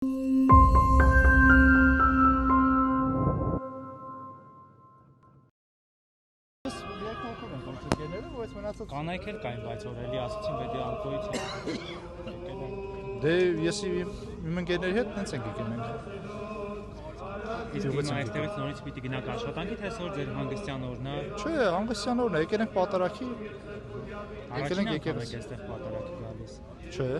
Կանայք էլ կային, բայց որ էլի ասացին պետք է ալկոհոլից Դե ես իմ ընկերների հետ տենց ենք եկել մենք։ Իսկ հիմա այստեղից նորից պիտի գնաք աշխատանքի, թե այսօր ձեր հանգստյան օրն է։ Չէ, հանգստյան օրն է, եկել ենք պատարագի։ Եկել ենք այստեղ պատարագի գալիս։ Չէ։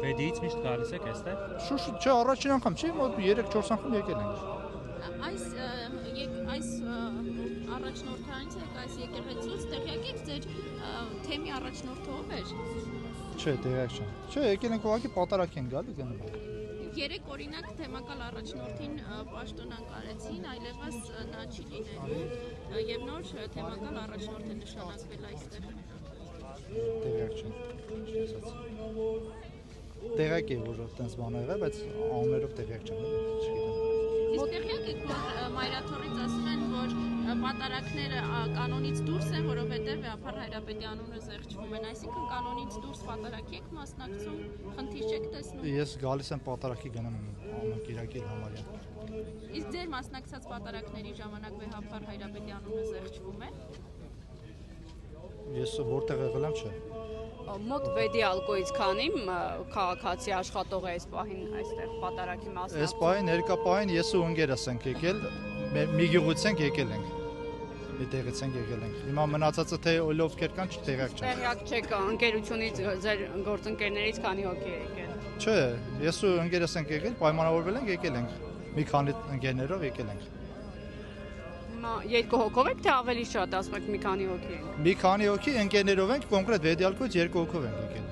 Վեդիից միշտ գալիս եք այստեղ։ Շուշ, չէ, առաջին անգամ չի, մոտ 3-4 անգամ եկել ենք։ Այս առաջնորդանից եք այս եկեղեցուց տեղյակ եք ձեր թեմի առաջնորդը ով էր։ Չէ, տեղյակ չեմ։ Չէ, եկել ենք ուղղակի պատարագ են գալի գնում։ Երեք օրինակ թեմակալ առաջնորդին պաշտոն անկարեցին, այլևս նա չի լինելու եւ նոր թեմակալ առաջնորդ է նշանակվել այստեղ։ Տեղյակ չեմ։ Տեղյակ է որ այդպես բան եղել, բայց անուններով տեղյակ չեմ, չգիտեմ։ Իսկ տեղյակ եք որ Մայրաթորից ասում են որ պատարագները կանոնից դուրս են, որովհետև Ափար Հայրապետյանունը զեղչվում են, այսինքն կանոնից դուրս պատարագի եք մասնակցում, խնդիր չեք տեսնում։ Ես գալիս եմ պատարագի գնամ Կիրակի համարյա։ Իսկ ձեր մասնակցած պատարագների ժամանակ Ափար Հայրապետյանունը զեղչվում է։ Ես որտեղ եղել եմ, չէ։ Մոտ վեդի ալկոից քանի քաղաքացի աշխատող է այս պահին այստեղ պատարագի մասնակցում։ Այս պահին ներկա պահին ես ու ընկերս ենք եկել, մի գյուղից ենք եկել ենք։ Մի տեղից ենք եկել ենք։ Հիմա մնացածը թե ովքեր կան չտեղյակ չեմ։ Տեղյակ չեք ընկերությունից ձեր գործընկերներից քանի հոգի է եկել։ Չէ, ես ու ընկերս ենք եկել, պայմանավորվել ենք եկել ենք։ Մի քանի ընկերներով եկել ենք։ Հիմա երկու հոգով եք թե ավելի շատ, ասում եք մի քանի հոգի ենք։ Մի քանի հոգի ընկերներով ենք, կոնկրետ վեդի ալկոից 2 հոգով ենք եկել։